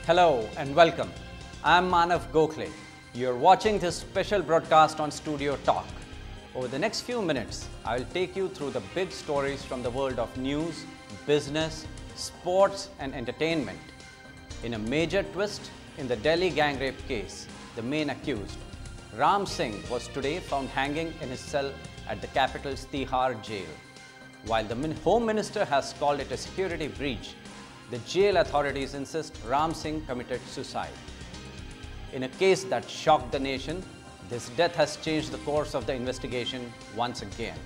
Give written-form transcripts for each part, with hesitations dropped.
Hello and welcome. I am Manav Gokhale. You are watching this special broadcast on Studio Talk. Over the next few minutes, I will take you through the big stories from the world of news, business, sports and entertainment. In a major twist in the Delhi gang rape case, the main accused, Ram Singh, was today found hanging in his cell at the capital's Tihar jail. While the Home Minister has called it a security breach, the jail authorities insist Ram Singh committed suicide. In a case that shocked the nation, this death has changed the course of the investigation once again.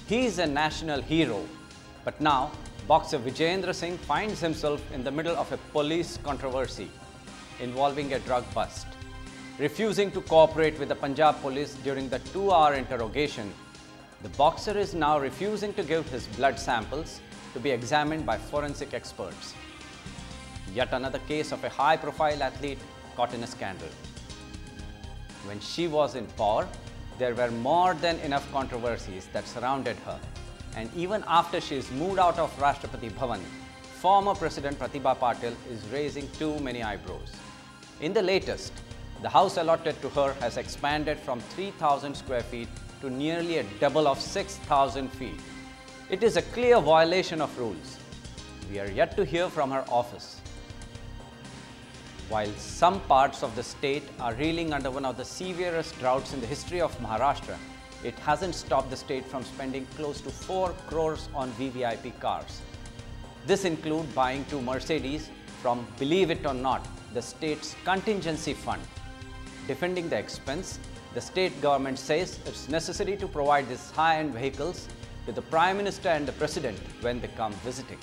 He is a national hero, but now boxer Vijayendra Singh finds himself in the middle of a police controversy involving a drug bust. Refusing to cooperate with the Punjab police during the 2-hour interrogation, the boxer is now refusing to give his blood samples to be examined by forensic experts. Yet another case of a high-profile athlete caught in a scandal. When she was in power, there were more than enough controversies that surrounded her. And even after she is moved out of Rashtrapati Bhavan, former President Pratibha Patil is raising too many eyebrows. In the latest, the house allotted to her has expanded from 3,000 square feet to nearly a double of 6,000 feet. It is a clear violation of rules. We are yet to hear from her office. While some parts of the state are reeling under one of the severest droughts in the history of Maharashtra, it hasn't stopped the state from spending close to 4 crores on VVIP cars. This includes buying 2 Mercedes from, believe it or not, the state's contingency fund. Defending the expense, the state government says it's necessary to provide these high-end vehicles to the Prime Minister and the President when they come visiting.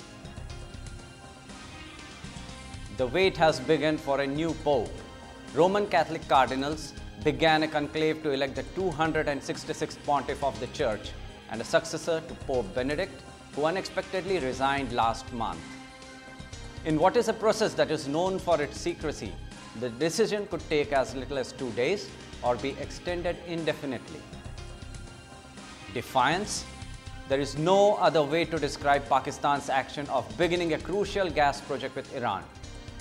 The wait has begun for a new Pope. Roman Catholic cardinals began a conclave to elect the 266th pontiff of the Church and a successor to Pope Benedict, who unexpectedly resigned last month. In what is a process that is known for its secrecy, the decision could take as little as 2 days or be extended indefinitely. Defiance? There is no other way to describe Pakistan's action of beginning a crucial gas project with Iran.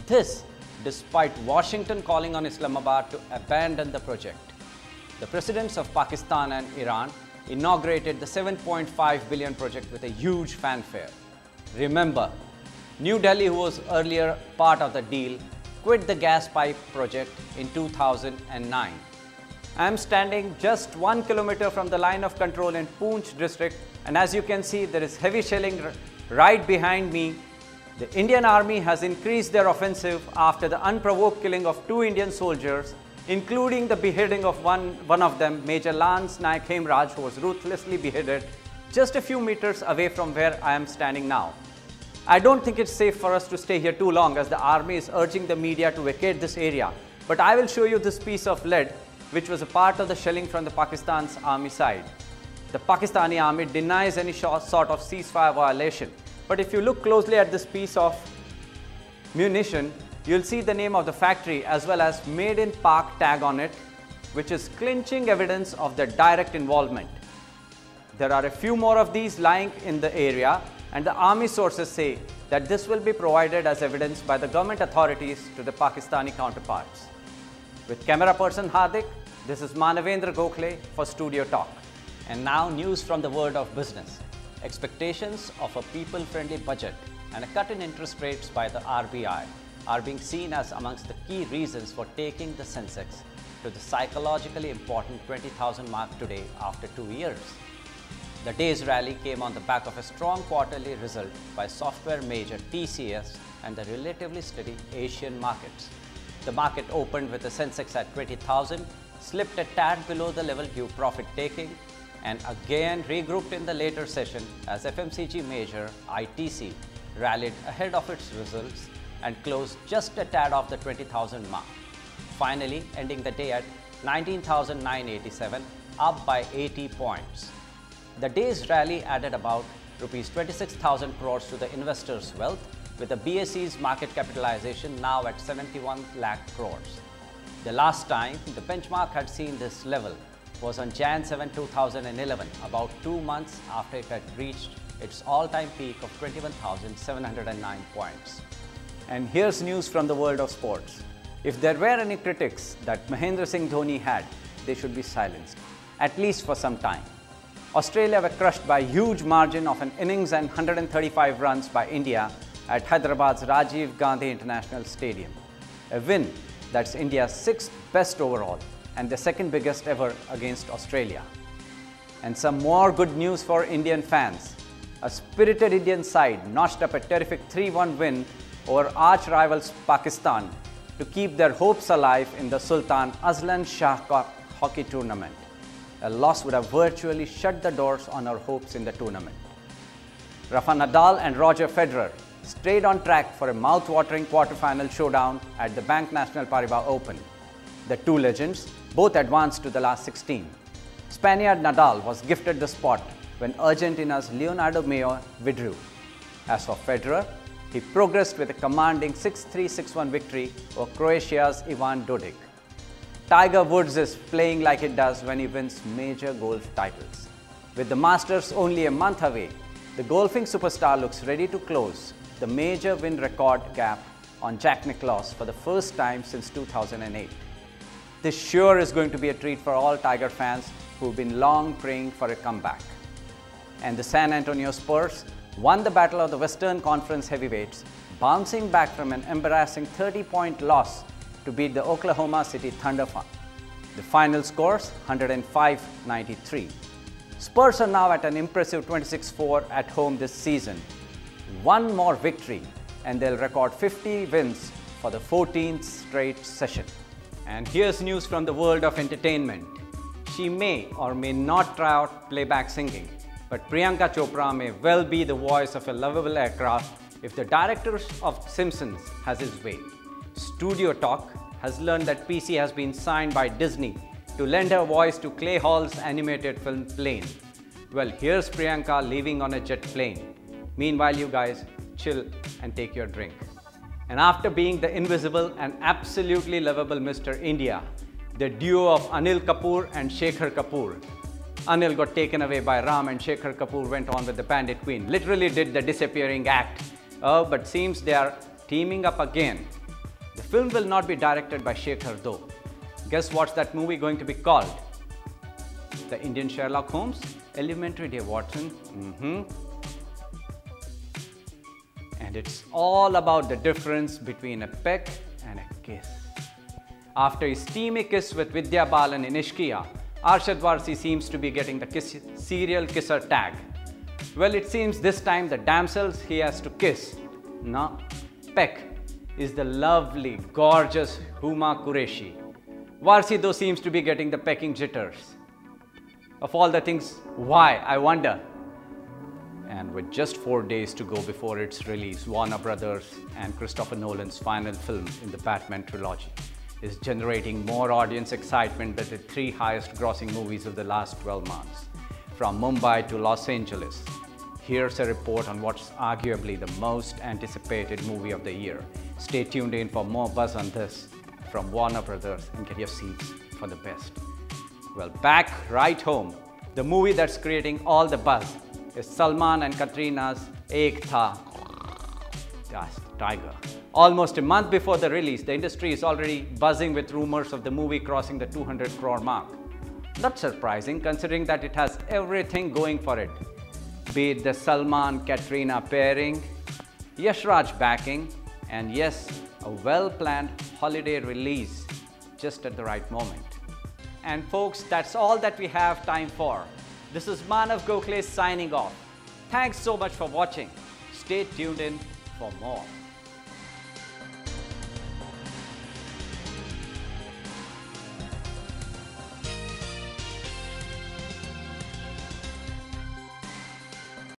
This, despite Washington calling on Islamabad to abandon the project. The presidents of Pakistan and Iran inaugurated the $7.5 billion project with a huge fanfare. Remember, New Delhi, who was earlier part of the deal, quit the gas pipe project in 2009. I am standing just 1 kilometer from the line of control in Poonch district, and as you can see, there is heavy shelling right behind me. The Indian Army has increased their offensive after the unprovoked killing of 2 Indian soldiers, including the beheading of one of them, Major Lance Naik Hemraj, who was ruthlessly beheaded just a few meters away from where I am standing now. I don't think it's safe for us to stay here too long, as the army is urging the media to vacate this area. But I will show you this piece of lead, which was a part of the shelling from the Pakistan's army side. The Pakistani army denies any sort of ceasefire violation. But if you look closely at this piece of munition, you'll see the name of the factory as well as Made in Pak tag on it, which is clinching evidence of their direct involvement. There are a few more of these lying in the area, and the army sources say that this will be provided as evidence by the government authorities to the Pakistani counterparts. With camera person Hardik, this is Manavendra Gokhale for Studio Talk. And now news from the world of business. Expectations of a people-friendly budget and a cut in interest rates by the RBI are being seen as amongst the key reasons for taking the Sensex to the psychologically important 20,000 mark today after 2 years. The day's rally came on the back of a strong quarterly result by software major TCS and the relatively steady Asian markets. The market opened with the Sensex at 20,000, slipped a tad below the level due profit-taking, and again regrouped in the later session as FMCG major ITC rallied ahead of its results and closed just a tad off the 20,000 mark, finally ending the day at 19,987, up by 80 points. The day's rally added about Rs 26,000 crores to the investors' wealth, with the BSE's market capitalization now at 71 lakh crores. The last time the benchmark had seen this level was on Jan 7, 2011, about 2 months after it had reached its all-time peak of 21,709 points. And here's news from the world of sports. If there were any critics that Mahendra Singh Dhoni had, they should be silenced, at least for some time. Australia were crushed by a huge margin of an innings and 135 runs by India at Hyderabad's Rajiv Gandhi International Stadium. A win that's India's 6th best overall and the 2nd biggest ever against Australia. And some more good news for Indian fans. A spirited Indian side notched up a terrific 3-1 win over arch-rivals Pakistan to keep their hopes alive in the Sultan Azlan Shah hockey tournament. A loss would have virtually shut the doors on our hopes in the tournament. Rafa Nadal and Roger Federer stayed on track for a mouth-watering quarter-final showdown at the Bank National Paribas Open. The two legends both advanced to the last 16. Spaniard Nadal was gifted the spot when Argentina's Leonardo Mayor withdrew. As for Federer, he progressed with a commanding 6-3, 6-1 victory over Croatia's Ivan Dodig. Tiger Woods is playing like it does when he wins major golf titles. With the Masters only a month away, the golfing superstar looks ready to close the major win record gap on Jack Nicklaus for the first time since 2008. This sure is going to be a treat for all Tiger fans who've been long praying for a comeback. And the San Antonio Spurs won the battle of the Western Conference heavyweights, bouncing back from an embarrassing 30-point loss to beat the Oklahoma City Thunder. The final scores 105-93. Spurs are now at an impressive 26-4 at home this season. One more victory and they'll record 50 wins for the 14th straight session. And here's news from the world of entertainment. She may or may not try out playback singing, but Priyanka Chopra may well be the voice of a lovable aircraft if the director of Simpsons has his way. Studio Talk has learned that PC has been signed by Disney to lend her voice to Clay Hall's animated film Plane. Well, here's Priyanka leaving on a jet plane. Meanwhile, you guys chill and take your drink. And after being the invisible and absolutely lovable Mr. India, the duo of Anil Kapoor and Shekhar Kapoor. Anil got taken away by Ram and Shekhar Kapoor went on with the Bandit Queen. Literally did the disappearing act. But seems they are teaming up again. The film will not be directed by Shekhar though. Guess what's that movie going to be called? The Indian Sherlock Holmes? Elementary Day, Watson. And it's all about the difference between a peck and a kiss. After his steamy kiss with Vidya Balan in Ishqiya, Arshad Varsi seems to be getting the serial kisser tag. Well, it seems this time the damsels he has to kiss, no, peck, is the lovely, gorgeous Huma Qureshi. Varsi though seems to be getting the pecking jitters. Of all the things, why, I wonder? And with just 4 days to go before its release, Warner Brothers and Christopher Nolan's final film in the Batman trilogy is generating more audience excitement than the 3 highest grossing movies of the last 12 months. From Mumbai to Los Angeles, here's a report on what's arguably the most anticipated movie of the year. Stay tuned in for more buzz on this from Warner Brothers and get your seats for the best. Well, back right home, the movie that's creating all the buzz is Salman and Katrina's Ek Tha, Tiger. Almost a month before the release, the industry is already buzzing with rumors of the movie crossing the 200 crore mark. Not surprising considering that it has everything going for it. Be it the Salman-Katrina pairing, Yash Raj backing, and yes, a well-planned holiday release just at the right moment. And folks, that's all that we have time for. This is Manav Gokhale signing off. Thanks so much for watching. Stay tuned in for more.